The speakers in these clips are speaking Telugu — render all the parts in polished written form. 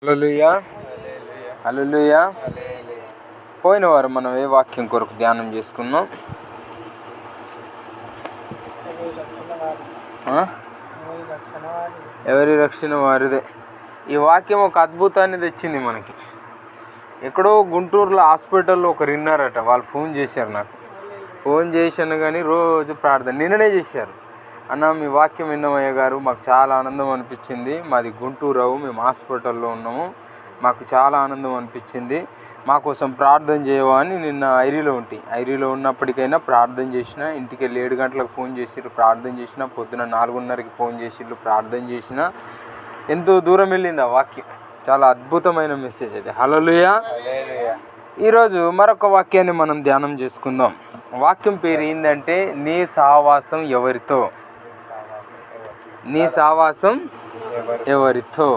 హల్లెలూయా హల్లెలూయా. పోయిన వారం మనం ఏ వాక్యం కొరకు ధ్యానం చేసుకున్నాం? ఎవరి రక్షణ వారిదే. ఈ వాక్యం ఒక అద్భుతాన్ని తెచ్చింది మనకి. ఎక్కడో గుంటూరులో హాస్పిటల్లో ఒకరు విన్నారట. వాళ్ళు ఫోన్ చేశారు నాకు. ఫోన్ చేశాను కానీ రోజు ప్రార్థన నిన్ననే చేశారు. అన్న, మీ వాక్యం విన్నామయ్య గారు, మాకు చాలా ఆనందం అనిపించింది. మాది గుంటూరు, మేము హాస్పిటల్లో ఉన్నాము, మాకు చాలా ఆనందం అనిపించింది, మా కోసం ప్రార్థన చేయవా అని నిన్న ఐరీలో ఉన్నప్పటికైనా ప్రార్థన చేసిన. ఇంటికి వెళ్ళి 7 గంటలకు ఫోన్ చేసిర్రు, ప్రార్థన చేసిన. పొద్దున 4:30కి ఫోన్ చేసిర్రు, ప్రార్థన చేసిన. ఎంతో దూరం వెళ్ళింది ఆ వాక్యం. చాలా అద్భుతమైన మెసేజ్ అది. హల్లెలూయా. ఈరోజు మరొక వాక్యాన్ని మనం ధ్యానం చేసుకుందాం. వాక్యం పేరు ఏంటంటే, నీ సహవాసం ఎవరితో. నీ సహవాసం ఎవరితో.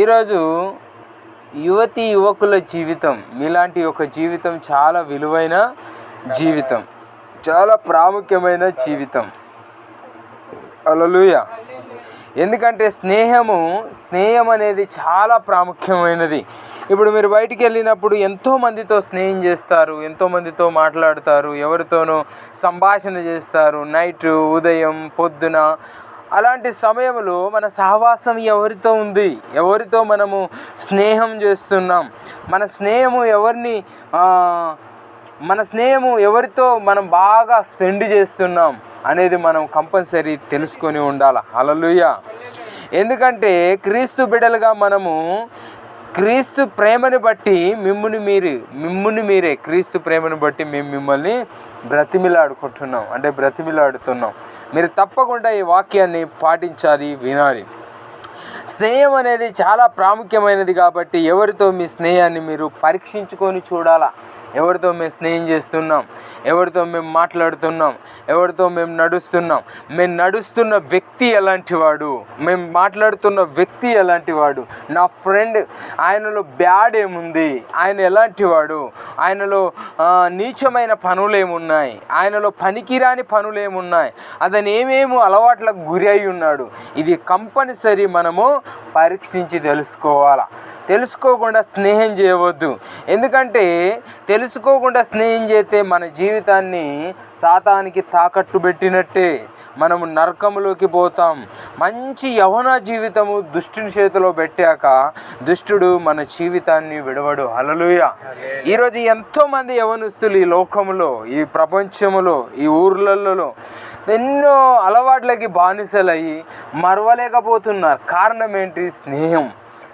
ఈరోజు యువతి యువకుల జీవితం, మీలాంటి ఒక జీవితం చాలా విలువైన జీవితం, చాలా ప్రాముఖ్యమైన జీవితం. హల్లెలూయా. ఎందుకంటే స్నేహం అనేది చాలా ప్రాముఖ్యమైనది. ఇప్పుడు మీరు బయటికి వెళ్ళినప్పుడు ఎంతోమందితో స్నేహం చేస్తారు, ఎంతోమందితో మాట్లాడతారు, ఎవరితోనో సంభాషణ చేస్తారు, నైట్, ఉదయం, పొద్దున. అలాంటి సమయంలో మన సహవాసం ఎవరితో ఉంది, ఎవరితో మనము స్నేహం చేస్తున్నాం, మన స్నేహము ఎవరితో మనం బాగా స్పెండ్ చేస్తున్నాం అనేది మనం కంపల్సరీ తెలుసుకొని ఉండాలి. హల్లెలూయా. ఎందుకంటే క్రీస్తు బిడ్డలుగా మనము క్రీస్తు ప్రేమను బట్టి మిమ్ముని మీరే క్రీస్తు ప్రేమను బట్టి మేము మిమ్మల్ని బ్రతిమిలాడుతున్నాం. మీరు తప్పకుండా ఈ వాక్యాన్ని పాటించాలి, వినాలి. స్నేహం అనేది చాలా ప్రాముఖ్యమైనది కాబట్టి ఎవరితో మీ స్నేహాన్ని మీరు పరీక్షించుకొని చూడాలా. ఎవరితో మేము స్నేహం చేస్తున్నాం, ఎవరితో మేము మాట్లాడుతున్నాం, ఎవరితో మేము నడుస్తున్న వ్యక్తి ఎలాంటి వాడు, మేము మాట్లాడుతున్న వ్యక్తి ఎలాంటి వాడు, నా ఫ్రెండ్ ఆయనలో బ్యాడ్ ఏముంది, ఆయన ఎలాంటి వాడు, ఆయనలో నీచమైన పనులు ఏమున్నాయి, ఆయనలో పనికిరాని పనులు ఏమున్నాయి, అతను ఏమేమో అలవాట్లకు గురి అయి ఉన్నాడు. ఇది కంపల్సరీ మనము పరీక్షించి తెలుసుకోకుండా స్నేహం చేయవద్దు. ఎందుకంటే తెలుసుకోకుండా స్నేహం చేస్తే మన జీవితాన్ని సాతానికి తాకట్టు పెట్టినట్టే. మనము నరకంలోకి పోతాం. మంచి యవ్వన జీవితము దుష్టుని చేతిలో పెట్టాక దుష్టుడు మన జీవితాన్ని విడవడు. హల్లెలూయా. ఈరోజు ఎంతోమంది యవ్వనస్తులు ఈ లోకంలో, ఈ ప్రపంచంలో, ఈ ఊర్లలో ఎన్నో అలవాట్లకి బానిసలయ్యి మరవలేకపోతున్నారు. కారణం ఏంటి?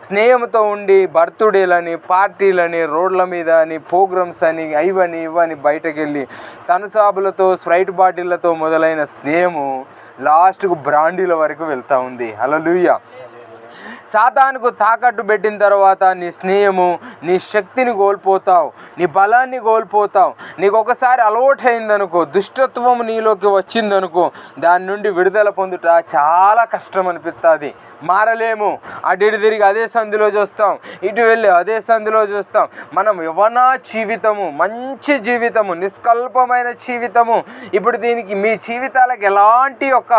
స్నేహంతో ఉండి బర్త్డేలని, పార్టీలని, రోడ్ల మీద అని, ప్రోగ్రామ్స్ అని, ఇవని బయటకు వెళ్ళి తనసాబులతో, స్ప్రైట్ బాటిళ్లతో మొదలైన స్నేహము లాస్ట్కు బ్రాండీల వరకు వెళ్తూ ఉంది. హల్లెలూయా. సాతానుకు తాకట్టు పెట్టిన తర్వాత నీ స్నేహము, నీ శక్తిని కోల్పోతావు, నీ బలాన్ని కోల్పోతావు. నీకు ఒకసారి అలవాటు అయిందనుకో, దుష్టత్వం నీలోకి వచ్చిందనుకో, దాని నుండి విడుదల పొందుట చాలా కష్టం అనిపిస్తుంది. మారలేము. అటు తిరిగి అదే సంధిలో చూస్తాం, ఇటు వెళ్ళి అదే సంధిలో చూస్తాం. మనం యవ్వన జీవితము, మంచి జీవితము, నిష్కల్పమైన జీవితము. ఇప్పుడు దీనికి మీ జీవితాలకు ఎలాంటి ఒక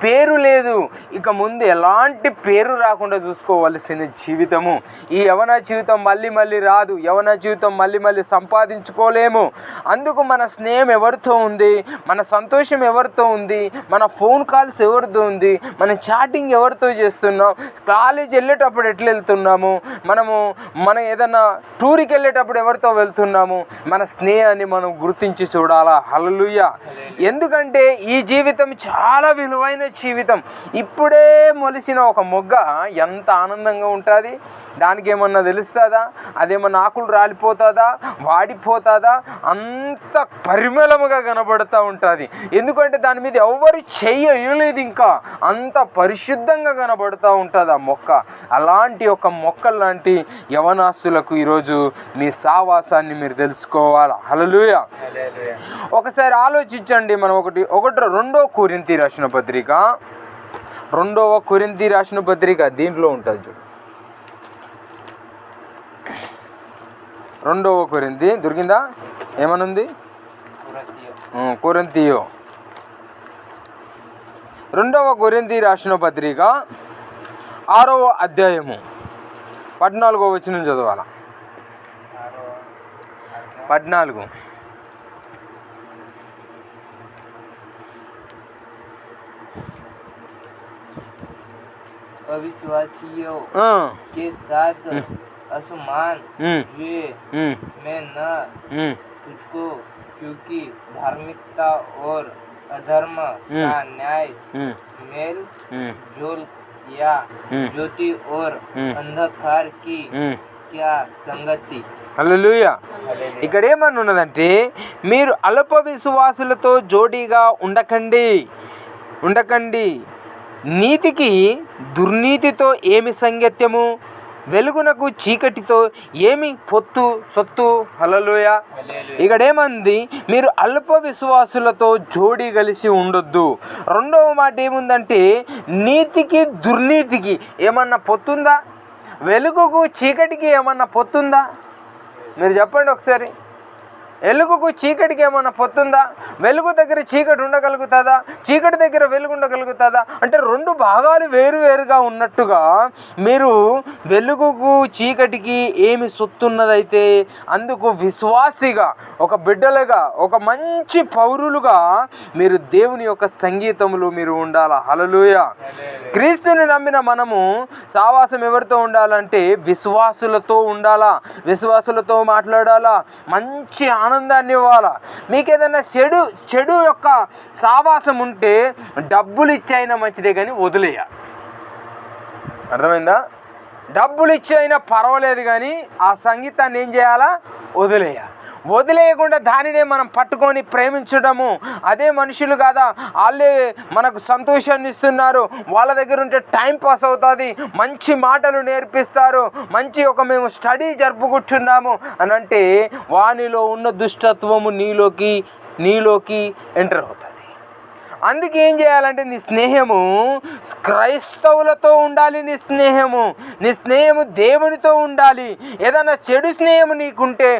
పేరు లేదు. ఇక ముందు ఎలాంటి పేరు రాకుండా చూసుకోవలసిన జీవితము. ఈ యవ్వన జీవితం మళ్ళీ రాదు. యవ్వన జీవితం మళ్ళీ సంపాదించుకోలేము. అందుకు మన స్నేహం ఎవరితో ఉంది, మన సంతోషం ఎవరితో ఉంది, మన ఫోన్ కాల్స్ ఎవరితో ఉంది, మన చాటింగ్ ఎవరితో చేస్తున్నాం, కాలేజ్ వెళ్ళేటప్పుడు ఎట్లా వెళ్తున్నాము, మనం ఏదన్నా టూర్కి వెళ్ళేటప్పుడు ఎవరితో వెళ్తున్నాము, మన స్నేహాన్ని మనం గుర్తించి చూడాలా. హల్లెలూయా. ఎందుకంటే ఈ జీవితం చాలా విలువైన జీవితం. ఇప్పుడే మొలిసిన ఒక మొగ్గ ఎంత ఆనందంగా ఉంటుంది. దానికి ఏమన్నా తెలుస్తుందా? అదేమన్నా ఆకులు రాలిపోతుందా, వాడిపోతుందా? అంత పరిమళముగా కనబడుతూ ఉంటుంది. ఎందుకంటే దాని మీద ఎవరు చెయ్యలేదు, ఇంకా అంత పరిశుద్ధంగా కనబడుతూ ఉంటుంది ఆ మొక్క. అలాంటి ఒక మొక్కలు లాంటి యవనాస్తులకు ఈరోజు మీ సావాసాన్ని మీరు తెలుసుకోవాలి. హల్లెలూయా. ఒకసారి ఆలోచించండి. మనం రెండో కొరింథీ రాసిన పత్రిక దీంట్లో ఉంటుంది చూడు. 2వ కొరింథీ దొరికిందా? ఏమనుంది? కొరింథీయో 2వ కొరింథీ రాసిన పత్రిక 6వ అధ్యాయము 14వ వచనం చదవాల. 14. अविश्वासियों के साथ असमान जुए मैं न तुझको, क्योंकि धार्मिकता और अधर्म का न्याय मेल जोल या ज्योति और अंधकार की क्या संगति. హల్లెలూయా. ఇక్కడ ఏమని ఉన్నదంటే, మీరు అల్ప విశ్వాసులతో జోడీగా ఉండకండి. నీతికి దుర్నీతితో ఏమి సంగత్యము, వెలుగునకు చీకటితో ఏమి సొత్తు. హల్లెలూయా. ఇక్కడ ఏమంది, మీరు అల్ప విశ్వాసులతో జోడీ కలిసి ఉండొద్దు. రెండవ మాట ఏముందంటే, నీతికి దుర్నీతికి ఏమన్నా పొత్తుందా? వెలుగుకు చీకటికి ఏమన్నా పొత్తుందా? మీరు చెప్పండి ఒకసారి. వెలుగుకు చీకటికి ఏమన్నా పొత్తుందా? వెలుగు దగ్గర చీకటి ఉండగలుగుతుందా? చీకటి దగ్గర వెలుగు ఉండగలుగుతుందా? అంటే రెండు భాగాలు వేరువేరుగా ఉన్నట్టుగా మీరు వెలుగుకు చీకటికి ఏమి సొత్తున్నదైతే అందుకు విశ్వాసిగా, ఒక బిడ్డలుగా, ఒక మంచి పౌరులుగా మీరు దేవుని యొక్క సంగీతములు మీరు ఉండాలా. హల్లెలూయా. క్రీస్తుని నమ్మిన మనము సావాసం ఎవరితో ఉండాలంటే విశ్వాసులతో ఉండాలా. విశ్వాసులతో మాట్లాడాలా. మంచి ఆనందాన్ని ఇవ్వాలా. మీకు ఏదైనా చెడు యొక్క సావాసం ఉంటే డబ్బులు ఇచ్చైనా మంచిదే కానీ వదిలేయ. అర్థమైందా? డబ్బులు ఇచ్చైనా పర్వాలేదు కానీ ఆ సంగీతాన్ని ఏం చేయాలా? వదిలేయకుండా దానినే మనం పట్టుకొని ప్రేమించడము. అదే మనుషులు కాదా, వాళ్ళే మనకు సంతోషాన్ని ఇస్తున్నారు, వాళ్ళ దగ్గర ఉంటే టైం పాస్ అవుతుంది, మంచి మాటలు నేర్పిస్తారు, మంచి మేము స్టడీ జరుపుకుంటున్నాము అని అంటే వానిలో ఉన్న దుష్టత్వము నీలోకి ఎంటర్ అవుతుంది. అందుకే ఏం చేయాలంటే నీ స్నేహము క్రైస్తవులతో ఉండాలి. నీ స్నేహము దేవునితో ఉండాలి. ఏదైనా చెడు స్నేహము నీకుంటే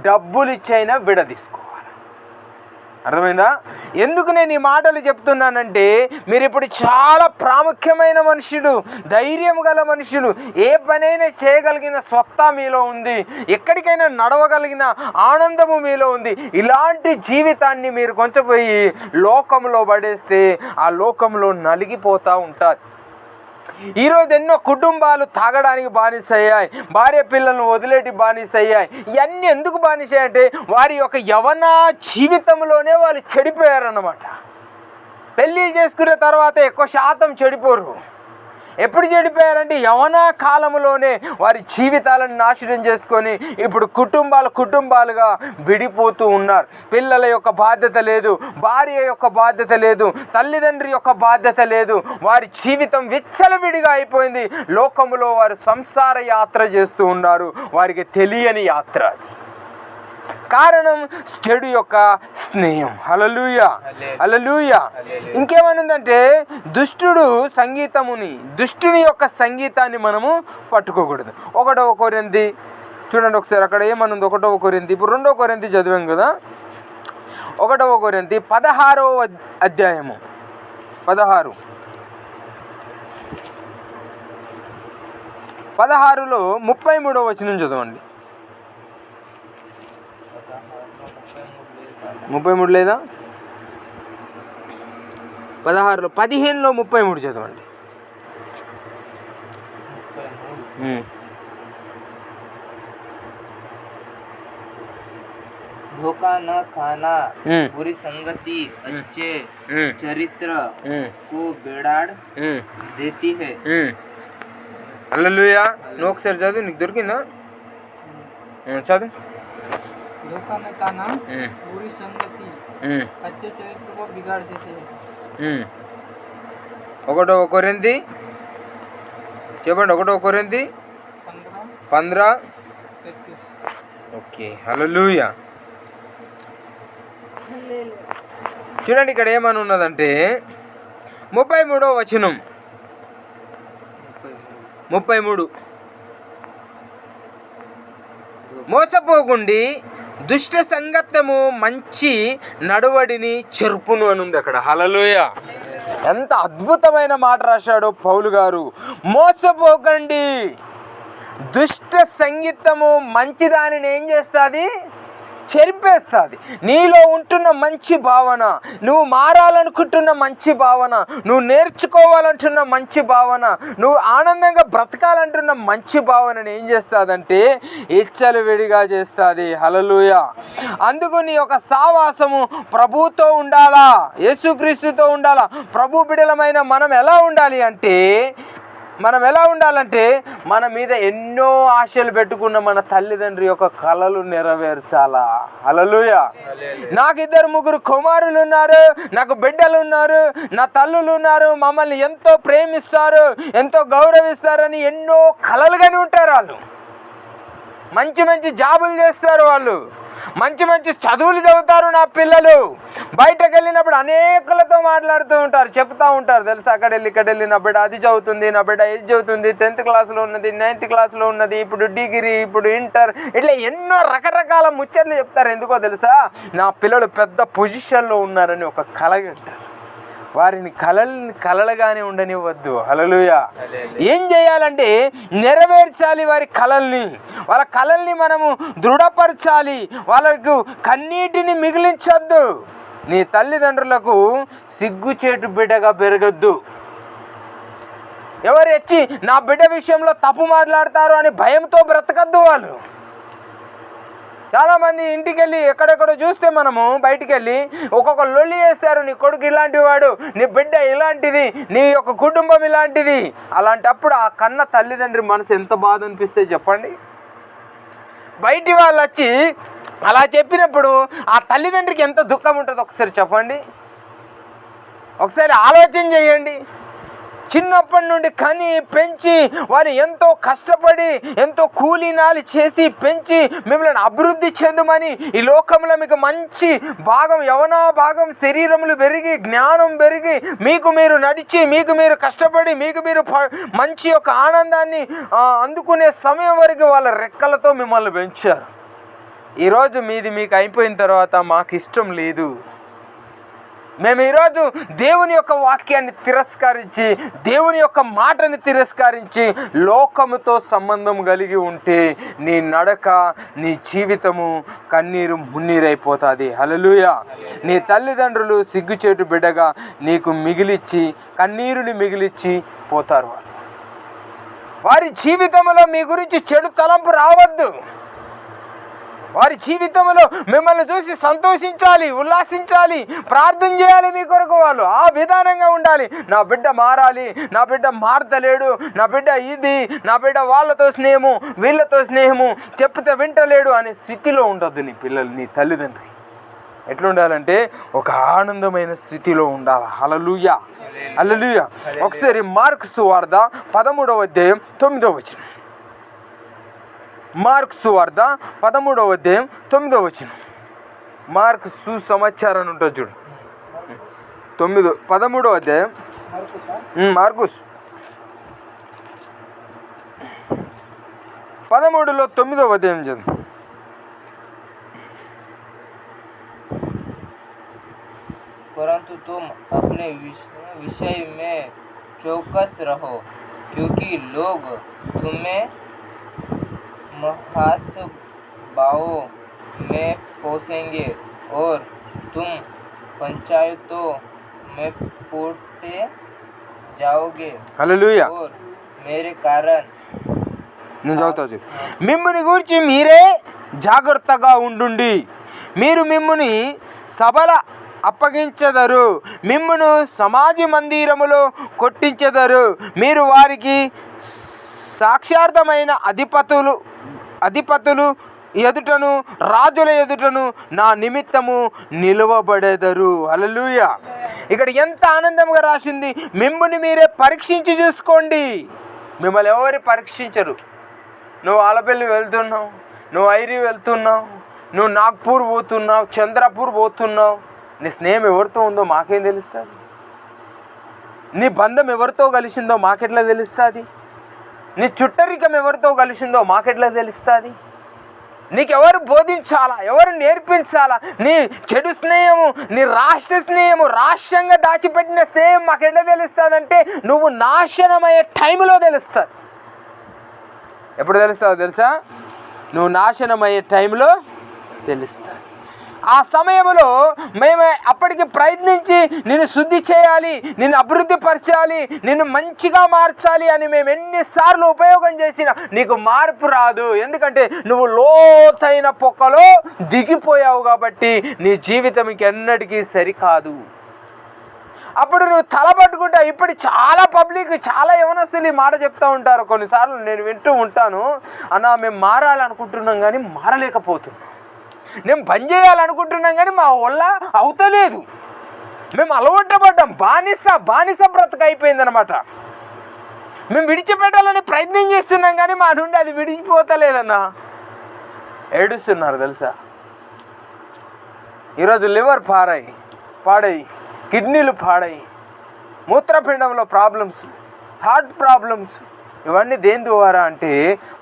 డబ్బులు ఇచ్చైనా విడదీసుకోవాలి. అర్థమైందా? ఎందుకు నేను ఈ మాటలు చెప్తున్నానంటే, మీరు ఇప్పుడు చాలా ప్రాముఖ్యమైన మనుషులు, ధైర్యం గల మనుషులు, ఏ పనైనా చేయగలిగిన సత్తా మీలో ఉంది, ఎక్కడికైనా నడవగలిగిన ఆనందము మీలో ఉంది. ఇలాంటి జీవితాన్ని మీరు కొంచెం పోయి లోకంలో పడేస్తే ఆ లోకంలో నలిగిపోతూ ఉంటారు. ఈరోజు ఎన్నో కుటుంబాలు తాగడానికి బానిసయ్యాయి, భార్య పిల్లలను వదిలేటి బానిసయ్యాయి. ఇవన్నీ ఎందుకు బానిసయ్యాయంటే వారి యొక్క యవ్వన జీవితంలోనే వాళ్ళు చెడిపోయారన్నమాట. పెళ్ళిళ్ళు చేసుకునే తర్వాత ఎక్కువ శాతం చెడిపోరు. ఎప్పుడు చెడిపోయారంటే యవ్వన కాలంలోనే వారి జీవితాలను నాశనం చేసుకొని ఇప్పుడు కుటుంబాలుగా విడిపోతూ ఉన్నారు. పిల్లల యొక్క బాధ్యత లేదు, భార్య యొక్క బాధ్యత లేదు, తల్లిదండ్రి యొక్క బాధ్యత లేదు. వారి జీవితం విచ్చలవిడిగా అయిపోయింది. లోకంలో వారు సంసార యాత్ర చేస్తూ ఉన్నారు, వారికి తెలియని యాత్ర. కారణం చెడు యొక్క స్నేహం. హల్లెలూయా. ఇంకేమనుందంటే దుష్టుని యొక్క సంగీతాన్ని మనము పట్టుకోకూడదు. 1వ కొరింథీ చూడండి ఒకసారి, అక్కడ ఏమనుంది? 1వ కొరింథీ, ఇప్పుడు 2వ కొరింథీ చదివాం కదా. 1వ కొరింథీ 16వ అధ్యాయము 16లో 33వ వచనం చదవండి. 33 లేదా? 16లో 15లో 33 చదవండి. धोखा न खाना, बुरी संगति अच्छे चरित्र को बिगाड़ देती है. హల్లెలూయా. నువ్వు ఒకసారి చదువు, నీకు దొరికిందా? చదువు. धोखा में खाना, बुरी संगति अच्छे चरित्र को बिगाड़ देते हैं. 1వ కొరింథీ చెప్పండి. 1వ కొరింథీ 15:33. ఓకే. హల్లెలూయా. చూడండి ఇక్కడ ఏమని ఉన్నదంటే 33వ వచనం 33 మోసపోకుండి దుష్ట సంగతము మంచి నడువడిని చెరుపును అని ఉంది అక్కడ. హల్లెలూయా. ఎంత అద్భుతమైన మాట రాశాడో పౌలు గారు. మోసపోకండి, దుష్ట సంగీతము మంచి దానిని ఏం చేస్తుంది? చెరిపేస్తుంది. నీలో ఉంటున్న మంచి భావన, నువ్వు మారాలనుకుంటున్న మంచి భావన, నువ్వు నేర్చుకోవాలంటున్న మంచి భావన, నువ్వు ఆనందంగా బ్రతకాలంటున్న మంచి భావనని ఏం చేస్తుందంటే విడిగా చేస్తుంది. హల్లెలూయా. అందుకు నీ యొక్క సావాసము ప్రభుతో ఉండాలా, యేసుక్రీస్తుతో ఉండాలా. ప్రభు బిడలమైన మనం ఎలా ఉండాలంటే మన మీద ఎన్నో ఆశలు పెట్టుకున్న మన తల్లిదండ్రి యొక్క కలలు నెరవేర్చాలా. హల్లెలూయా. నాకు 2-3 కుమారులు ఉన్నారు, నాకు బిడ్డలు ఉన్నారు, నా తల్లులు ఉన్నారు, మమ్మల్ని ఎంతో ప్రేమిస్తారు, ఎంతో గౌరవిస్తారని ఎన్నో కలలుగానే ఉంటారు. వాళ్ళు మంచి మంచి జాబులు చేస్తారు, వాళ్ళు మంచి మంచి చదువులు చదువుతారు. నా పిల్లలు బయటకు వెళ్ళినప్పుడు అనేకులతో మాట్లాడుతూ ఉంటారు, చెప్తూ ఉంటారు. తెలుసు, అక్కడ వెళ్ళి ఇక్కడ వెళ్ళి నా బిడ్డ అది చదువుతుంది, నా బిడ్డ ఇది చదువుతుంది, 10th క్లాస్లో ఉన్నది, 9th క్లాస్లో ఉన్నది, ఇప్పుడు డిగ్రీ, ఇప్పుడు ఇంటర్, ఇట్లా ఎన్నో రకరకాల ముచ్చట్లు చెప్తారు. ఎందుకో తెలుసా? నా పిల్లలు పెద్ద పొజిషన్లో ఉన్నారని ఒక కలగంటారు. వారిని కలలుగానే ఉండనివ్వద్దు. హల్లెలూయా. ఏం చేయాలంటే నెరవేర్చాలి వారి కలల్ని. వాళ్ళ కలల్ని మనము దృఢపరచాలి. వాళ్ళకు కన్నీటిని మిగిలించొద్దు. నీ తల్లిదండ్రులకు సిగ్గుచేటు బిడ్డగా పెరగద్దు. ఎవరు వచ్చి నా బిడ్డ విషయంలో తప్పు మాట్లాడతారు అని భయంతో బ్రతకద్దు. వాళ్ళు చాలామంది ఇంటికి వెళ్ళి ఎక్కడెక్కడో చూస్తే మనము బయటికి వెళ్ళి ఒక్కొక్క లొల్లి చేస్తారు. నీ కొడుకు ఇలాంటి వాడు, నీ బిడ్డ ఇలాంటిది, నీ యొక్క కుటుంబం ఇలాంటిది. అలాంటప్పుడు ఆ కన్న తల్లిదండ్రి మనసు ఎంత బాధ అనిపిస్తే చెప్పండి. బయటి వాళ్ళు వచ్చి అలా చెప్పినప్పుడు ఆ తల్లిదండ్రికి ఎంత దుఃఖం ఉంటుందో ఒకసారి చెప్పండి. ఒకసారి ఆలోచన చేయండి. చిన్నప్పటి నుండి కని పెంచి వారు ఎంతో కష్టపడి ఎంతో కూలీనాలి చేసి పెంచి మిమ్మల్ని అభివృద్ధి చెందమని ఈ లోకంలో మీకు మంచి భాగం, యవన భాగం, శరీరములు పెరిగి జ్ఞానం పెరిగి మీకు మీరు నడిచి మీకు మీరు కష్టపడి మీకు మీరు మంచి యొక్క ఆనందాన్ని అందుకునే సమయం వరకు వాళ్ళ రెక్కలతో మిమ్మల్ని పెంచారు. ఈరోజు మీది మీకు అయిపోయిన తర్వాత మాకు ఇష్టం లేదు, మేము ఈరోజు దేవుని యొక్క వాక్యాన్ని తిరస్కరించి దేవుని యొక్క మాటని తిరస్కరించి లోకముతో సంబంధం కలిగి ఉంటే నీ నడక, నీ జీవితము కన్నీరు మున్నీరైపోతుంది. హల్లెలూయా. నీ తల్లిదండ్రులు సిగ్గుచేటు బిడ్డగా నీకు మిగిలిచ్చి కన్నీరుని మిగిలిచ్చి పోతారు. వారి జీవితంలో మీ గురించి చెడు తలంపు రావద్దు. వారి జీవితంలో మిమ్మల్ని చూసి సంతోషించాలి, ఉల్లాసించాలి, ప్రార్థన చేయాలి మీ కొరకు. వాళ్ళు ఆ విధానంగా ఉండాలి. నా బిడ్డ మారాలి, నా బిడ్డ మారతలేడు, నా బిడ్డ ఇది, నా బిడ్డ వాళ్ళతో స్నేహము వీళ్ళతో స్నేహము చెప్తే వింటలేడు అనే స్థితిలో ఉండొద్దు నీ పిల్లలు. నీ తల్లిదండ్రి ఎట్లుండాలంటే ఒక ఆనందమైన స్థితిలో ఉండాలి. హల్లెలూయా, హల్లెలూయా. ఒకసారి మార్కు సువార్త 13వ అధ్యాయం 9వ వచనం. మార్కు సువార్త 13వ అధ్యాయం 9వ వచనం. మార్కు సుసమాచారం ఉంటుంది చూడు. 13వ అధ్యాయం మార్కు 13లో 9వ అధ్యాయం చదువు. परंतु तुम अपने विषय में चौकस रहो, क्योंकि लोग तुम्हें महासभाओं में पोसेंगे और तुम पंचायतों में पोटे जाओगे। हालेलुया। और मेरे कारण నేను చదువుతా చూడు. మిమ్ముని గురించి మీరే జాగ్రత్తగా ఉండుండి. మీరు మిమ్ముని సభల అప్పగించెదరు, మిమ్మును సమాజ మందిరములో కొట్టించెదరు. మీరు వారికి సాక్షార్థమైన అధిపతులు ఎదుటను రాజుల ఎదుటను నా నిమిత్తము నిలువబడెదరు. హల్లెలూయా. ఇక్కడ ఎంత ఆనందంగా రాసింది. మిమ్ముని మీరే పరీక్షించి చూసుకోండి. మిమ్మల్ని ఎవరు పరీక్షించరు. నువ్వు ఆలపల్లి వెళ్తున్నావు, నువ్వు ఐరి వెళ్తున్నావు, నువ్వు నాగ్పూర్ పోతున్నావు, చంద్రపూర్ పోతున్నావు, నీ స్నేహం ఎవరితో ఉందో మాకేం తెలుస్తుంది? నీ బంధం ఎవరితో కలిసిందో మాకెట్లా తెలుస్తుంది? నీ చుట్టరికం ఎవరితో కలిసిందో మాకెట్లా తెలుస్తుంది? నీకెవరు బోధించాలా, ఎవరు నేర్పించాలా? నీ చెడు స్నేహము, నీ రాష్ట్ర స్నేహము, రాష్ట్రంగా దాచిపెట్టిన స్నేహం మాకు ఎట్లా తెలుస్తుందంటే నువ్వు నాశనమయ్యే టైంలో తెలుస్తుంది. ఎప్పుడు తెలుస్తావు తెలుసా? నువ్వు నాశనమయ్యే టైంలో తెలుస్తుంది. ఆ సమయంలో మేము అప్పటికి ప్రయత్నించి నిన్ను శుద్ధి చేయాలి, నిన్ను అభివృద్ధి పరచాలి, నిన్ను మంచిగా మార్చాలి అని మేము ఎన్నిసార్లు ఉపయోగం చేసినా నీకు మార్పు రాదు. ఎందుకంటే నువ్వు లోతైన పొక్కలో దిగిపోయావు కాబట్టి నీ జీవితం ఎన్నటికీ సరికాదు. అప్పుడు నువ్వు తలపట్టుకుంటా. ఇప్పుడు చాలా పబ్లిక్, చాలా యవనస్తులు ఈ మాట చెప్తూ ఉంటారు. కొన్నిసార్లు నేను వింటూ ఉంటాను, అన్న మేము మారాలనుకుంటున్నాం కానీ మారలేకపోతున్నాం, మేము పని చేయాలనుకుంటున్నాం కానీ మా వల్ల అవుతలేదు, మేము అలవాటుపడ్డాం, బానిస బ్రతుకు అయిపోయిందనమాట. మేము విడిచిపెట్టాలని ప్రయత్నం చేస్తున్నాం కానీ మా నుండి అది విడిచిపోతలేదన్నా. ఏడుస్తున్నారు తెలుసా? ఈరోజు లివర్ పాడై, కిడ్నీలు పాడై, మూత్రపిండంలో ప్రాబ్లమ్స్, హార్ట్ ప్రాబ్లమ్స్, ఇవన్నీ దేని ద్వారా అంటే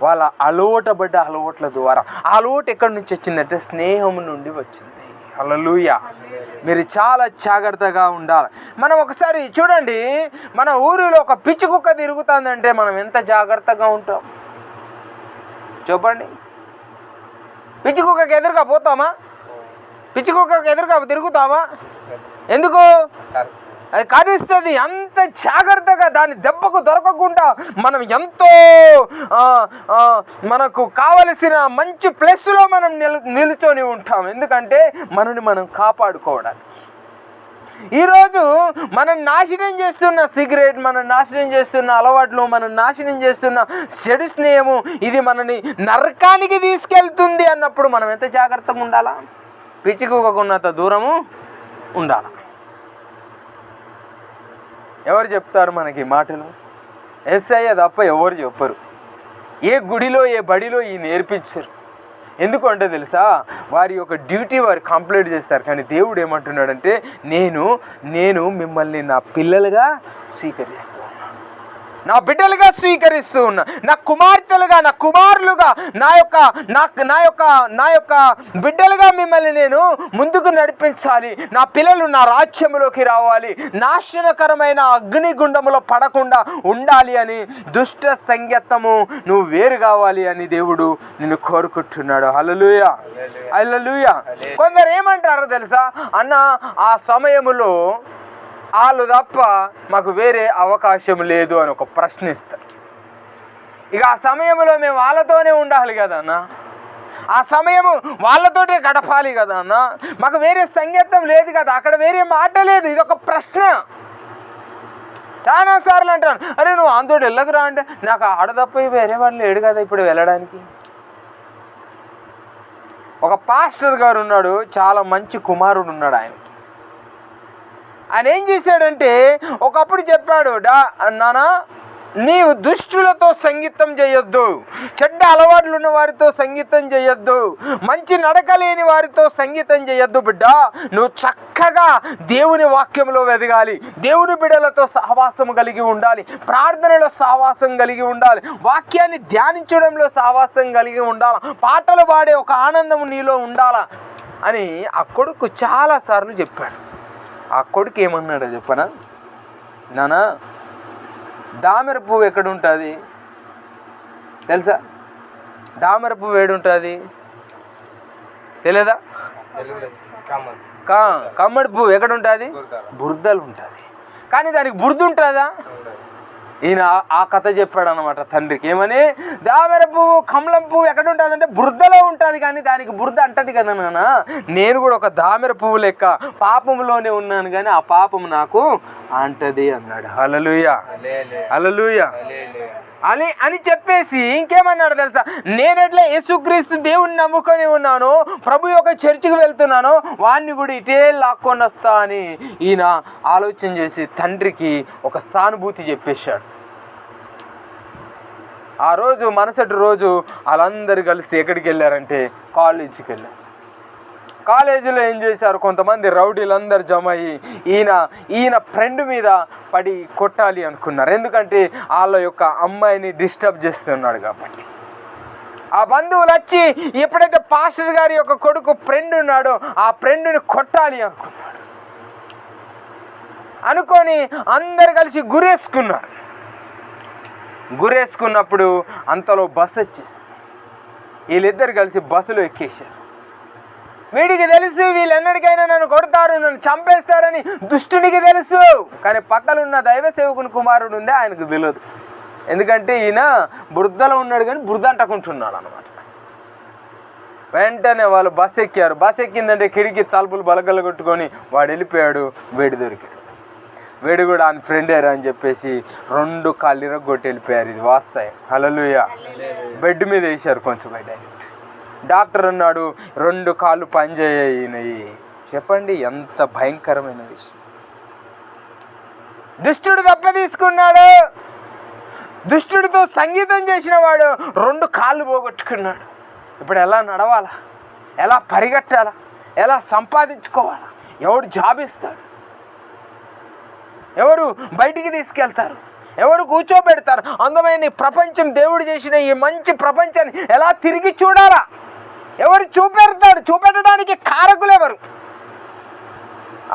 వాళ్ళ అలవాట్ల ద్వారా. ఆ అలవాటు ఎక్కడి నుంచి వచ్చిందంటే స్నేహం నుండి వచ్చింది. హల్లెలూయా. మీరు చాలా జాగ్రత్తగా ఉండాలి. మనం ఒకసారి చూడండి, మన ఊరిలో ఒక పిచ్చి కుక్క తిరుగుతుందంటే మనం ఎంత జాగ్రత్తగా ఉంటాం చెప్పండి. పిచ్చి కుక్కకి ఎదురుగా పోతామా? పిచ్చి కుక్కకి ఎదురుగా తిరుగుతామా? ఎందుకు? అది కరిస్తుంది. అంత జాగ్రత్తగా దాని దెబ్బకు దొరకకుండా మనం ఎంతో మనకు కావలసిన మంచి ప్లేస్లో మనం నిలుచొని ఉంటాం. ఎందుకంటే మనని మనం కాపాడుకోవడానికి. ఈరోజు మనం నాశనం చేస్తున్న సిగరెట్, మనం నాశనం చేస్తున్న అలవాట్లు, మనం నాశనం చేస్తున్న చెడు స్నేహము, ఇది మనని నరకానికి తీసుకెళ్తుంది అన్నప్పుడు మనం ఎంత జాగ్రత్తగా ఉండాలా? పిచ్చికున్నంత దూరము ఉండాలి. ఎవరు చెప్తారు మనకి మాటలు? యేసయ్య తప్ప ఎవరు చెప్పరు. ఏ గుడిలో, ఏ బడిలో ఈ నేర్పించరు. ఎందుకంటే తెలుసా, వారి యొక్క డ్యూటీ వారు కంప్లీట్ చేస్తారు. కానీ దేవుడు ఏమంటున్నాడంటే నేను మిమ్మల్ని నా పిల్లలుగా స్వీకరిస్తూ, నా బిడ్డలుగా స్వీకరిస్తూ ఉన్నా, నా కుమార్తెలుగా, నా కుమారులుగా, నా యొక్క బిడ్డలుగా మిమ్మల్ని నేను ముందుకు నడిపించాలి. నా పిల్లలు నా రాజ్యంలోకి రావాలి, నాశనకరమైన అగ్నిగుండములో పడకుండా ఉండాలి అని, దుష్ట సంగతము నువ్వు వేరు కావాలి అని దేవుడు నిన్ను కోరుకుంటున్నాడు. హల్లెలూయా, హల్లెలూయా. కొందరు ఏమంటారో తెలుసా, అన్న ఆ సమయములో వాళ్ళు తప్ప మాకు వేరే అవకాశం లేదు అని ఒక ప్రశ్న ఇస్తారు. ఇక ఆ సమయంలో మేము వాళ్ళతోనే ఉండాలి కదా అన్న, ఆ సమయము వాళ్ళతోటే గడపాలి కదా అన్న, మాకు వేరే సంగీతం లేదు కదా, అక్కడ వేరే మాట లేదు. ఇది ఒక ప్రశ్న. చాలాసార్లు అంటాను, అరే నువ్వు అంతోటి వెళ్ళకురా అంటే, నాకు ఆడ తప్ప వేరే వాళ్ళు లేడు కదా ఇప్పుడు వెళ్ళడానికి. ఒక పాస్టర్ గారు ఉన్నాడు, చాలా మంచి కుమారుడు ఉన్నాడు. ఆయన ఏం చేశాడంటే ఒకప్పుడు చెప్పాడు, నాన్న నీవు దుష్టులతో సంగీతం చేయొద్దు, చెడ్డ అలవాట్లు ఉన్న వారితో సంగీతం చేయొద్దు, మంచి నడక లేని వారితో సంగీతం చేయొద్దు బిడ్డ. నువ్వు చక్కగా దేవుని వాక్యంలో ఎదగాలి, దేవుని బిడ్డలతో సహవాసం కలిగి ఉండాలి, ప్రార్థనలో సహవాసం కలిగి ఉండాలి, వాక్యాన్ని ధ్యానించడంలో సహవాసం కలిగి ఉండాలి, పాటలు పాడే ఒక ఆనందం నీలో ఉండాలా అని ఆ కొడుకు చాలాసార్లు చెప్పాడు. ఆ కొడుకు ఏమన్నాడో చెప్పనా, నాన్న దామెర పువ్వు ఎక్కడుంటుంది తెలుసా? దామెర పువ్వు ఏడుంటుంది తెలియదా? కమ్మడి పువ్వు ఎక్కడుంటుంది? బురదలు ఉంటుంది. కానీ దానికి బురద ఉంటుందా? ఈయన ఆ కథ చెప్పాడు అనమాట తండ్రికి. ఏమని? దామెర పువ్వు, కమలం పువ్వు ఎక్కడ ఉంటుంది అంటే బురదలో ఉంటుంది, కానీ దానికి బురద అంటది కదా నాన్న. నేను కూడా ఒక దామెర పువ్వు లెక్క పాపంలోనే ఉన్నాను, కానీ ఆ పాపం నాకు అంటది అన్నాడు. హల్లెలూయా, హల్లెలూయా అని చెప్పేసి ఇంకేమన్నాడు తెలుసా, నేనెట్లా యేసుక్రీస్తు దేవుని నమ్ముకొని ఉన్నాను, ప్రభు యొక్క చర్చికి వెళ్తున్నాను, వాడిని కూడా ఇటే లాక్కొని వస్తా అని ఈయన ఆలోచన చేసి తండ్రికి ఒక సానుభూతి చెప్పేశాడు. ఆ రోజు మరుసటి రోజు వాళ్ళందరూ కలిసి ఎక్కడికి వెళ్ళారంటే కాలేజీకి వెళ్ళారు. కాలేజీలో ఏం చేశారు, కొంతమంది రౌడీలందరూ జమ అయ్యి ఈయన ఫ్రెండ్ మీద పడి కొట్టాలి అనుకున్నారు. ఎందుకంటే వాళ్ళ యొక్క అమ్మాయిని డిస్టర్బ్ చేస్తున్నాడు కాబట్టి. ఆ బంధువులు వచ్చి ఎప్పుడైతే పాస్టర్ గారి యొక్క కొడుకు ఫ్రెండ్ ఉన్నాడో ఆ ఫ్రెండ్ని కొట్టాలి అనుకొని అందరు కలిసి గురేసుకున్నప్పుడు అంతలో బస్సు వచ్చేసి వీళ్ళిద్దరు కలిసి బస్సులో ఎక్కేశారు. వీడికి తెలుసు వీళ్ళెన్నటికైనా నన్ను కొడతారు, నన్ను చంపేస్తారని దుష్టునికి తెలుసు. కానీ పక్కనున్న దైవ సేవకుని కుమారుడు ఉంది, ఆయనకు తెలియదు. ఎందుకంటే ఈయన బురదలో ఉన్నాడు కానీ బురద అంటుకుంటున్నాడు అన్నమాట. వెంటనే వాళ్ళు బస్సు ఎక్కారు. బస్సు ఎక్కిందంటే కిటికీ తలుపులు బలగలు కొట్టుకొని వాడు వెళ్ళిపోయాడు. వేడి దొరికాడు. వేడి కూడా ఆయన ఫ్రెండేరా అని చెప్పేసి 2 కాళ్ళు ఇరగొట్టి వెళ్ళిపోయారు. ఇది వాస్తాయి. హల్లెలూయా. బెడ్ మీద వేశారు కొంచెం బయట. డాక్టర్ అన్నాడు 2 కాళ్ళు పనిచేయనాయి. చెప్పండి ఎంత భయంకరమైన విషయం. దుష్టుడు దెబ్బ తీసుకున్నాడు. దుష్టుడితో సంగీతం చేసిన వాడు 2 కాళ్ళు పోగొట్టుకున్నాడు. ఇప్పుడు ఎలా నడవాలా, ఎలా పరిగెట్టాలా, ఎలా సంపాదించుకోవాలా, ఎవడు జాబ్ ఇస్తాడు, ఎవరు బయటికి తీసుకెళ్తారు, ఎవరు కూర్చోబెడతారు, అందమైన ఈ ప్రపంచం దేవుడు చేసిన ఈ మంచి ప్రపంచాన్ని ఎలా తిరిగి చూడాలా, ఎవరు చూపెట్టడానికి కారకులు ఎవరు?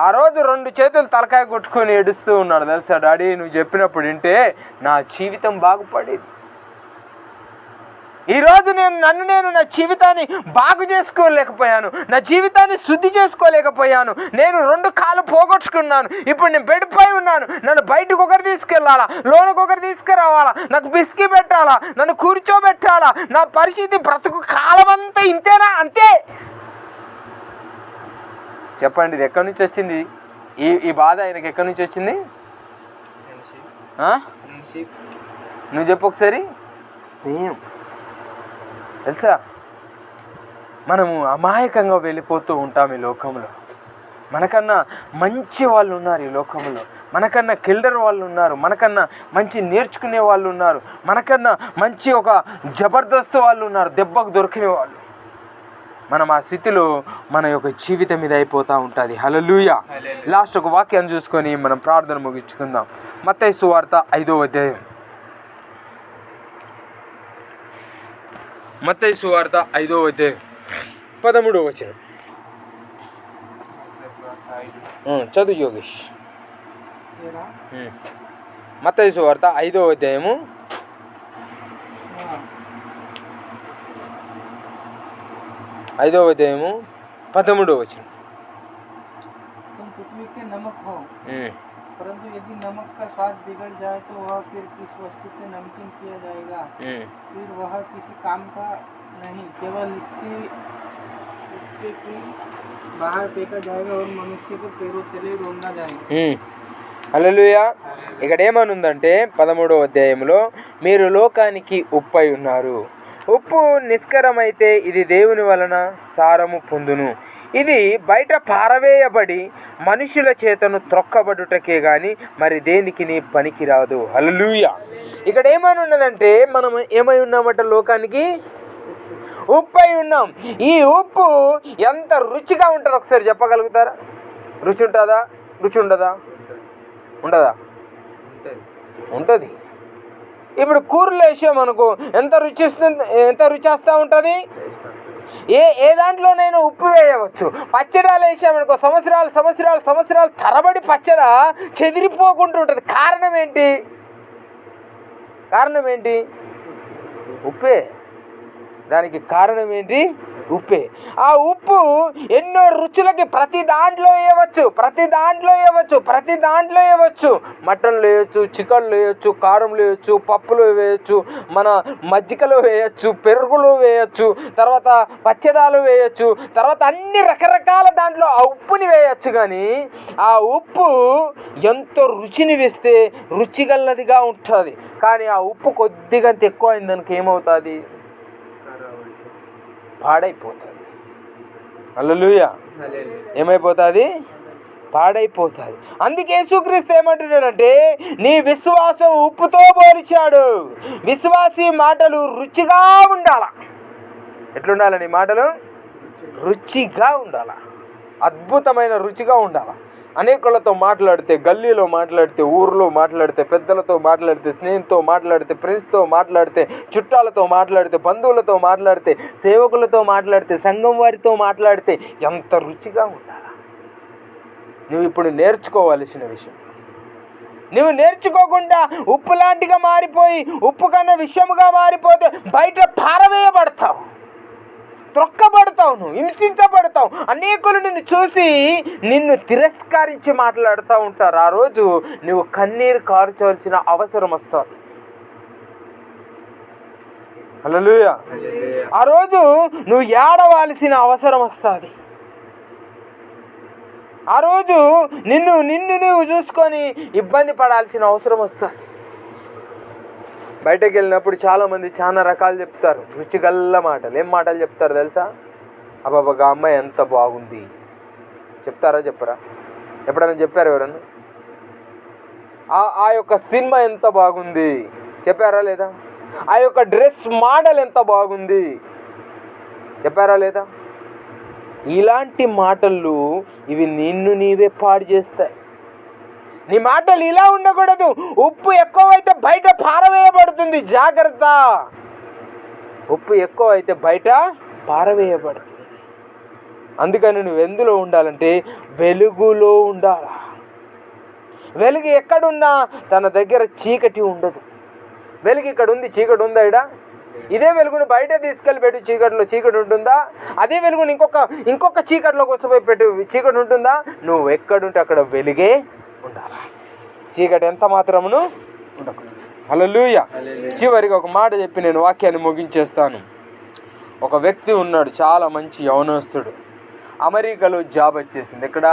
ఆ రోజు 2 చేతులు తలకాయ కొట్టుకొని ఏడుస్తూ ఉన్నాడు. తెలుసా, డాడీ నువ్వు చెప్పినప్పుడు వింటే నా జీవితం బాగుపడేది. ఈరోజు నేను నా జీవితాన్ని బాగు చేసుకోలేకపోయాను, నా జీవితాన్ని శుద్ధి చేసుకోలేకపోయాను. నేను 2 కాళ్ళు పోగొట్టుకున్నాను. ఇప్పుడు నేను బెడ్పై ఉన్నాను. నన్ను బయటకు ఒకరు తీసుకెళ్ళాలా, లోనికి ఒకరు తీసుకురావాలా, నాకు బిస్కీ పెట్టాలా, నన్ను కూర్చోబెట్టాలా. నా పరిస్థితి బ్రతుకు కాలం అంతా ఇంతేనా? అంతే. చెప్పండి, ఇది ఎక్కడి నుంచి వచ్చింది? ఈ బాధ ఆయనకి ఎక్కడి నుంచి వచ్చింది? నువ్వు చెప్పు ఒకసారి. స్నేహం. తెలుసా, మనము అమాయకంగా వెళ్ళిపోతూ ఉంటాం ఈ లోకంలో. మనకన్నా మంచి వాళ్ళు ఉన్నారు ఈ లోకంలో, మనకన్నా కిల్డర్ వాళ్ళు ఉన్నారు, మనకన్నా మంచి నేర్చుకునే వాళ్ళు ఉన్నారు, మనకన్నా మంచి ఒక జబర్దస్త్ వాళ్ళు ఉన్నారు, దెబ్బకు దొరికిన వాళ్ళు. మనం ఆ స్థితిలో మన యొక్క జీవితం మీద అయిపోతూ ఉంటుంది. హల్లెలూయా. లాస్ట్ ఒక వాక్యాన్ని చూసుకొని మనం ప్రార్థన ముగించుకుందాం. మత్తయి సువార్త 5వ అధ్యాయం. మత్తయి సువార్త 5వ అధ్యాయం 13వ వచనం. చదువు యోగేష్. మత్తయి సువార్త 5వ అధ్యాయము 13వ వచనం. परंतु यदि नमक का स्वाद बिगड़ जाए तो वह फिर किस वस्तु से नमकीन किया जाएगा? फिर वह किसी काम का नहीं, केवल इसके की बाहर फेंका जाएगा और मनुष्य को पैरों चले रोंदा जाएगा. హల్లెలూయా. ఇక్కడ ఏమనుందంటే 13వ అధ్యాయంలో, మీరు లోకానికి ఉప్పు అయి ఉన్నారు. ఉప్పు నిష్కరమైతే ఇది దేవుని వలన సారము పొందును. ఇది బయట పారవేయబడి మనుషుల చేతను త్రొక్కబడుటకే కానీ మరి దేనికి పనికిరాదు. హల్లెలూయా. ఇక్కడ ఏమని ఉన్నదంటే, మనం ఏమై ఉన్నామట? లోకానికి ఉప్పు అయి ఉన్నాం. ఈ ఉప్పు ఎంత రుచిగా ఉంటుందో ఒకసారి చెప్పగలుగుతారా? రుచి ఉంటుందా? రుచి ఉండదా? ఉండదా? ఉంటుంది. ఇప్పుడు కూరలో వేసామనుకో ఎంత రుచి వస్తూ ఉంటుంది. ఏ దాంట్లోనైనా ఉప్పు వేయవచ్చు. పచ్చడాలు వేసామనుకో సంవత్సరాలు తరబడి పచ్చడ చెదిరిపోకుండా ఉంటుంది. కారణం ఏంటి? ఉప్పే. దానికి కారణం ఏంటి? ఉప్పే. ఆ ఉప్పు ఎన్నో రుచులకి ప్రతి దాంట్లో వేయవచ్చు. మటన్లో వేయచ్చు, చికెన్లో వేయచ్చు, కారంలో వేయచ్చు, పప్పులో వేయచ్చు, మన మజ్జిగలో వేయచ్చు, పెరుగులో వేయచ్చు, తర్వాత పచ్చడాలు వేయచ్చు, తర్వాత అన్ని రకరకాల దాంట్లో ఆ ఉప్పుని వేయచ్చు. కానీ ఆ ఉప్పు ఎంతో రుచిని వేస్తే రుచిగలదిగా ఉంటుంది. కానీ ఆ ఉప్పు కొద్దిగా ఎక్కువ అయిందనుకో ఏమవుతుంది? పాడైపోతుంది. హల్లెలూయా. ఏమైపోతుంది? పాడైపోతుంది. అందుకే యేసుక్రీస్తు ఏమంటున్నాడంటే, నీ విశ్వాసం ఉప్పుతో పోల్చాడు. విశ్వాసి మాటలు రుచిగా ఉండాల. ఎట్లుండాలి నీ మాటలు? రుచిగా ఉండాల. అద్భుతమైన రుచిగా ఉండాల. అనేకులతో మాట్లాడితే, గల్లీలో మాట్లాడితే, ఊర్లో మాట్లాడితే, పెద్దలతో మాట్లాడితే, స్నేహితులతో మాట్లాడితే, ఫ్రెండ్స్తో మాట్లాడితే, చుట్టాలతో మాట్లాడితే, బంధువులతో మాట్లాడితే, సేవకులతో మాట్లాడితే, సంఘం వారితో మాట్లాడితే ఎంత రుచిగా ఉండాలి. నువ్వు ఇప్పుడు నేర్చుకోవాల్సిన విషయం. నువ్వు నేర్చుకోకుండా ఉప్పు లాంటిగా మారిపోయి, ఉప్పు కన్నా విషముగా మారిపోతే బయట పారవేయబడతావు, త్రొక్కబడతావు, నువ్వు హింసించబడతావు. అనేకులు నిన్ను చూసి నిన్ను తిరస్కరించి మాట్లాడుతూ ఉంటారు. ఆ రోజు నువ్వు కన్నీరు కార్చవలసిన అవసరం వస్తుంది. హల్లెలూయా. ఆ రోజు నువ్వు ఏడవాల్సిన అవసరం వస్తుంది. ఆ రోజు నిన్ను నువ్వు చూసుకొని ఇబ్బంది పడాల్సిన అవసరం వస్తుంది. బయటకు వెళ్ళినప్పుడు చాలామంది చాలా రకాలు చెప్తారు, రుచిగల్ల మాటలు. ఏం మాటలు చెప్తారు తెలుసా? అబ్బాబా అమ్మాయి ఎంత బాగుంది చెప్తారా? చెప్పరా? ఎప్పుడైనా చెప్పారు ఎవరన్నా? ఆ యొక్క సినిమా ఎంత బాగుంది చెప్పారా లేదా? ఆ యొక్క డ్రెస్ మోడల్ ఎంత బాగుంది చెప్పారా లేదా? ఇలాంటి మాటలు ఇవి నిన్ను నీవే పాడు చేస్తాయి. నీ మాటలు ఇలా ఉండకూడదు. ఉప్పు ఎక్కువైతే బయట పారవేయబడుతుంది, జాగ్రత్త. ఉప్పు ఎక్కువ అయితే బయట పారవేయబడుతుంది. అందుకని నువ్వు ఎందులో ఉండాలంటే వెలుగులో ఉండాలా. వెలుగు ఎక్కడున్నా తన దగ్గర చీకటి ఉండదు. వెలుగు ఇక్కడ ఉంది, చీకటి ఉందా? ఇదే వెలుగుని బయట తీసుకెళ్ళి పెట్టు, చీకటి ఉంటుందా? అదే వెలుగుని ఇంకొక చీకటిలోకి వచ్చిపోయి పెట్టు, చీకటి ఉంటుందా? నువ్వు ఎక్కడుంటే అక్కడ వెలుగే ఉండాలి. చీకటి ఎంత మాత్రమును ఉండకూడదు. హల్లెలూయా. చివరికి ఒక మాట చెప్పి నేను వాక్యాన్ని ముగించేస్తాను. ఒక వ్యక్తి ఉన్నాడు, చాలా మంచి యవనస్తుడు. అమెరికాలో జాబ్ వచ్చేసింది. ఎక్కడ?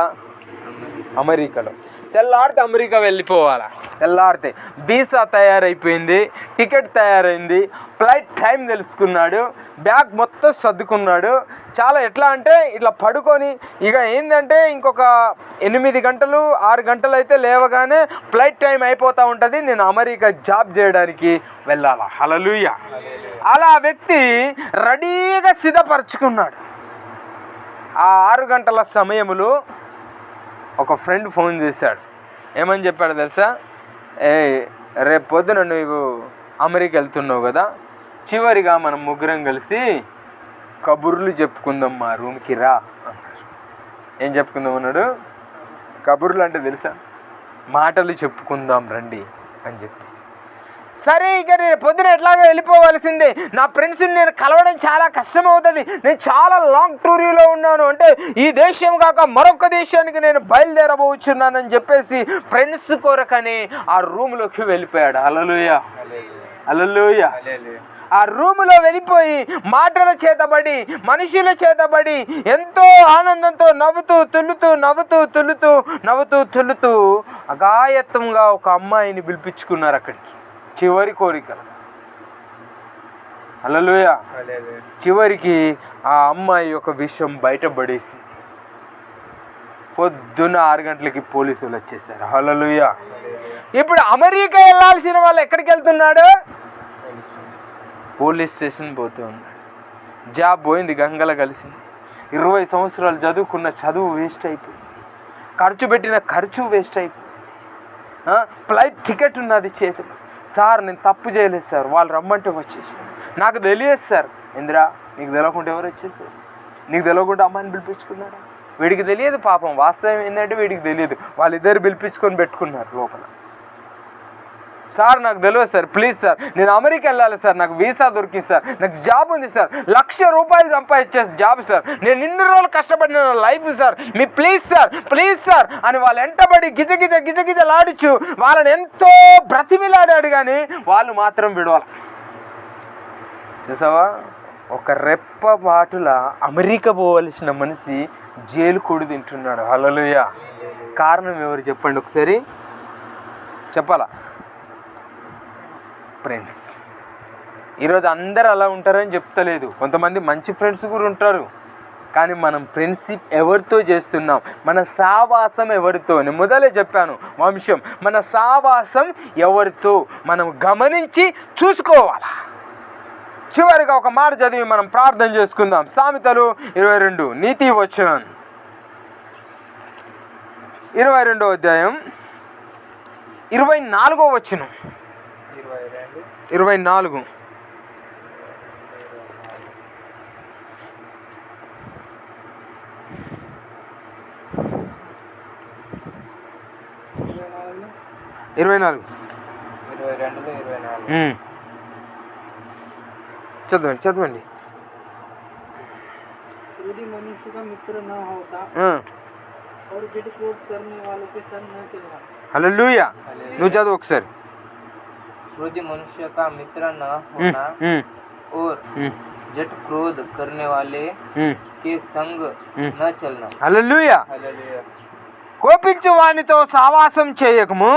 అమెరికాలో. తెల్లారితే అమెరికా వెళ్ళిపోవాలా. తెల్లారితే వీసా తయారైపోయింది, టికెట్ తయారైంది, ఫ్లైట్ టైం తెలుసుకున్నాడు, బ్యాగ్ మొత్తం సర్దుకున్నాడు. చాలా ఎట్లా అంటే ఇట్లా పడుకొని ఇక ఏంటంటే ఇంకొక 8 గంటలు 6 గంటలు అయితే లేవగానే ఫ్లైట్ టైం అయిపోతూ ఉంటుంది, నేను అమెరికా జాబ్ చేయడానికి వెళ్ళాలా. హల్లెలూయా. అలా వ్యక్తి రెడీగా సిద్ధపరచుకున్నాడు. ఆ 6 గంటల సమయంలో ఒక ఫ్రెండ్ ఫోన్ చేశాడు. ఏమని చెప్పాడు తెలుసా? రేపు పొద్దున నువ్వు అమెరికా వెళ్తున్నావు కదా, చివరిగా మనం ముగ్గురం కలిసి కబుర్లు చెప్పుకుందాం, మా రూమ్కి రా అన్నాడు. ఏం చెప్పుకుందాం అన్నాడు? కబుర్లు అంటే తెలుసా? మాటలు చెప్పుకుందాం రండి అని చెప్పేసి. సరే, ఇక నేను పొద్దున ఎట్లాగో వెళ్ళిపోవాల్సిందే. నా ఫ్రెండ్స్ని నేను కలవడం చాలా కష్టం అవుతుంది. నేను చాలా లాంగ్ టూర్లో ఉన్నాను, అంటే ఈ దేశం కాక మరొక దేశానికి నేను బయలుదేరబోచున్నానని చెప్పేసి ఫ్రెండ్స్ కొరకని ఆ రూమ్లోకి వెళ్ళిపోయాడు. హల్లెలూయా, హల్లెలూయా. ఆ రూములో వెళ్ళిపోయి మాటల చేతబడి, మనుషుల చేతబడి ఎంతో ఆనందంతో నవ్వుతూ తుల్లుతూ అగాయత్తంగా ఒక అమ్మాయిని పిలిపించుకున్నారు అక్కడికి. చివరి కోరిక. హల్లెలూయా. చివరికి ఆ అమ్మాయి యొక్క విషయం బయటపడేసి పొద్దున్న 6 గంటలకి పోలీసులు వచ్చేసారు. హల్లెలూయా. ఇప్పుడు అమెరికా వెళ్ళాల్సిన వాళ్ళు ఎక్కడికి వెళ్తున్నాడు? పోలీస్ స్టేషన్ పోతూ ఉన్నాడు. జాబ్ పోయింది, గంగల కలిసింది. 20 సంవత్సరాలు చదువుకున్న చదువు వేస్ట్ అయిపోయింది, ఖర్చు పెట్టిన ఖర్చు వేస్ట్ అయిపోయింది. ఫ్లైట్ టికెట్ ఉన్నది చేతిలో. సార్ నేను తప్పు చేయలేదు సార్, వాళ్ళు రమ్మంటే వచ్చేసి. నాకు తెలియదు సార్. ఇందిరా, నీకు తెలియకుండా ఎవరు వచ్చేసారు? నీకు తెలియకుండా అమ్మాయిని పిలిపించుకున్నారా? వీడికి తెలియదు పాపం. వాస్తవం ఏంటంటే వీడికి తెలియదు, వాళ్ళిద్దరు పిలిపించుకొని పెట్టుకున్నారు లోపల. సార్ నాకు తెలియదు సార్, ప్లీజ్ సార్, నేను అమెరికా వెళ్ళాలి సార్, నాకు వీసా దొరికింది సార్, నాకు జాబ్ ఉంది సార్, ₹1,00,000 సంపాదించేసి జాబ్ సార్, నేను ఇన్ని రోజులు కష్టపడిన life sir, me please sir అని వాళ్ళు వెంటబడి గిజగిజలాడుచు వాళ్ళని ఎంతో బ్రతిమిలాడాడు. కానీ వాళ్ళు మాత్రం విడవాలి. చూసావా? ఒక రెప్ప బాటుల అమెరికా పోవలసిన మనిషి జైలు కూడి తింటున్నాడు. హల్లెలూయా. కారణం ఎవరు చెప్పండి ఒకసారి? చెప్పాలా? ఫ్రెండ్స్. ఈరోజు అందరు అలా ఉంటారని చెప్తలేదు, కొంతమంది మంచి ఫ్రెండ్స్ కూడా ఉంటారు. కానీ మనం ఫ్రెండ్షిప్ ఎవరితో చేస్తున్నాం, మన సావాసం ఎవరితో? నేను మొదలే చెప్పాను వంశం, మన సావాసం ఎవరితో మనం గమనించి చూసుకోవాలి. చివరిగా ఒక మాట చదివి మనం ప్రార్థన చేసుకుందాం. సామెతలు 22 నీతి వచనం. 22వ అధ్యాయం 24వ వచనం. 24. చదవండి. क्रोधी मनुष्य का मित्र न होता और जेठ क्रोध करने वालों के संग न चलना. హల్లెలూయా. నువ్వు చదువు ఒకసారి. क्रोधी मनुष्य का मित्र न होना और जट क्रोध करने वाले के संग न चलना. హల్లెలూయా. हालेलुया. కోపించు వానితో సావాసం చేయకము,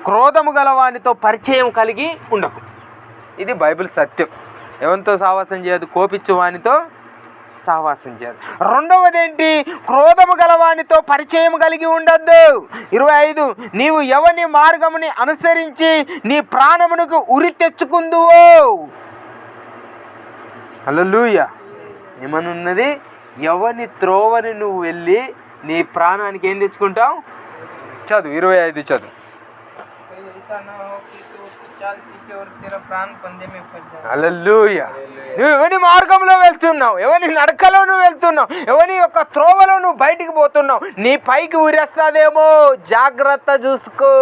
క్రోధము గల వానితో పరిచయం కలిగి ఉండకు. ఇది బైబిల్ సత్యం. ఎవరితో సావాసం చేయదు? కోపించు వానితో సావాసం చేయదు. రెండవది ఏంటి? క్రోధము గల వానితో పరిచయం కలిగి ఉండొద్దు. 25. నీవు ఎవని మార్గముని అనుసరించి నీ ప్రాణమునకు ఉరి తెచ్చుకుందువో. హల్లెలూయా. ఏమనున్నది? ఎవని త్రోవని నువ్వు వెళ్ళి నీ ప్రాణానికి ఏం తెచ్చుకుంటావు? చదువు. 25 చదువు. ऐसा न हो कि तू उसकी चाल सीखे और तेरा प्राण पंजे में फंस जाए. హల్లెలూయా. నువ్వు ఎవరి మార్గంలో వెళ్తున్నావు? ఎవరి నడకలో నువ్వు వెళ్తున్నావు? ఎవరి యొక్క త్రోవలో నువ్వు బయటికి పోతున్నావు? నీ పైకి ఉరేస్తాదేమో, జాగ్రత్త చూసుకో.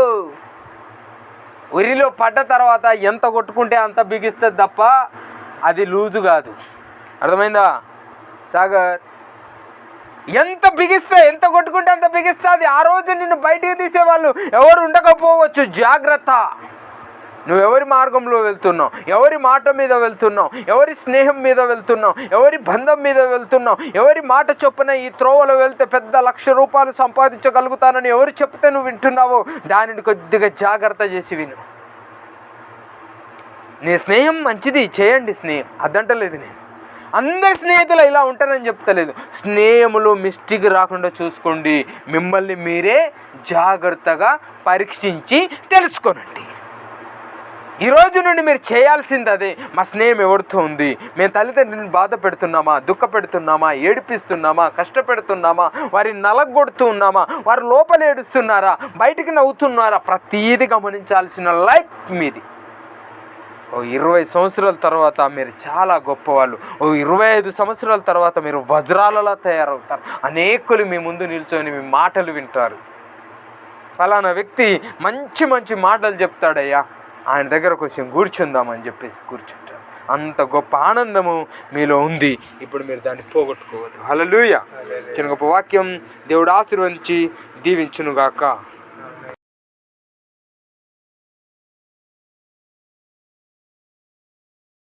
ఉరిలో పడ్డ తర్వాత ఎంత కొట్టుకుంటే అంత బిగిస్తుంది తప్ప అది లూజు కాదు. అర్థమైందా సాగర్? ఎంత బిగిస్తే, ఎంత కొట్టుకుంటే అంత బిగిస్తుంది. ఆ రోజు నిన్ను బయటికి తీసేవాళ్ళు ఎవరు ఉండకపోవచ్చు. జాగ్రత్త. నువ్వు ఎవరి మార్గంలో వెళ్తున్నావు? ఎవరి మాట మీద వెళ్తున్నావు? ఎవరి స్నేహం మీద వెళ్తున్నావు? ఎవరి బంధం మీద వెళ్తున్నావు? ఎవరి మాట చొప్పున ఈ త్రోవలో వెళ్తే పెద్ద ₹1,00,000 సంపాదించగలుగుతానని ఎవరు చెప్తే నువ్వు వింటున్నావో దానిని కొద్దిగా జాగ్రత్త చేసి విను. నీ స్నేహం మంచిది, చేయండి స్నేహం, అదంటలేదు నేను. అందరి స్నేహితులు ఇలా ఉంటారని చెప్తలేదు. స్నేహములో మిస్టేక్ రాకుండా చూసుకోండి. మిమ్మల్ని మీరే జాగ్రత్తగా పరీక్షించి తెలుసుకోనండి. ఈరోజు నుండి మీరు చేయాల్సింది అదే. మా స్నేహం ఎవరితో ఉంది? మేము తల్లిదండ్రులను బాధ పెడుతున్నామా, దుఃఖ పెడుతున్నామా, ఏడిపిస్తున్నామా, కష్టపెడుతున్నామా, వారిని నలగొడుతూ ఉన్నామా, వారు లోపల ఏడుస్తున్నారా, బయటికి నవ్వుతున్నారా? ప్రతీది గమనించాల్సిన లైఫ్ మీది. ఓ 20 సంవత్సరాల తర్వాత మీరు చాలా గొప్పవాళ్ళు. ఓ 25 సంవత్సరాల తర్వాత మీరు వజ్రాలలా తయారవుతారు. అనేకులు మీ ముందు నిల్చొని మీ మాటలు వింటారు. ఫలానా వ్యక్తి మంచి మంచి మాటలు చెప్తాడయ్యా, ఆయన దగ్గర కొంచెం కూర్చుందామని చెప్పేసి కూర్చుంటారు. అంత గొప్ప ఆనందము మీలో ఉంది. ఇప్పుడు మీరు దాన్ని పోగొట్టుకోవద్దు. హల్లెలూయా. చిన్న గొప్ప వాక్యం దేవుడు ఆశీర్వదించి దీవించునుగాక.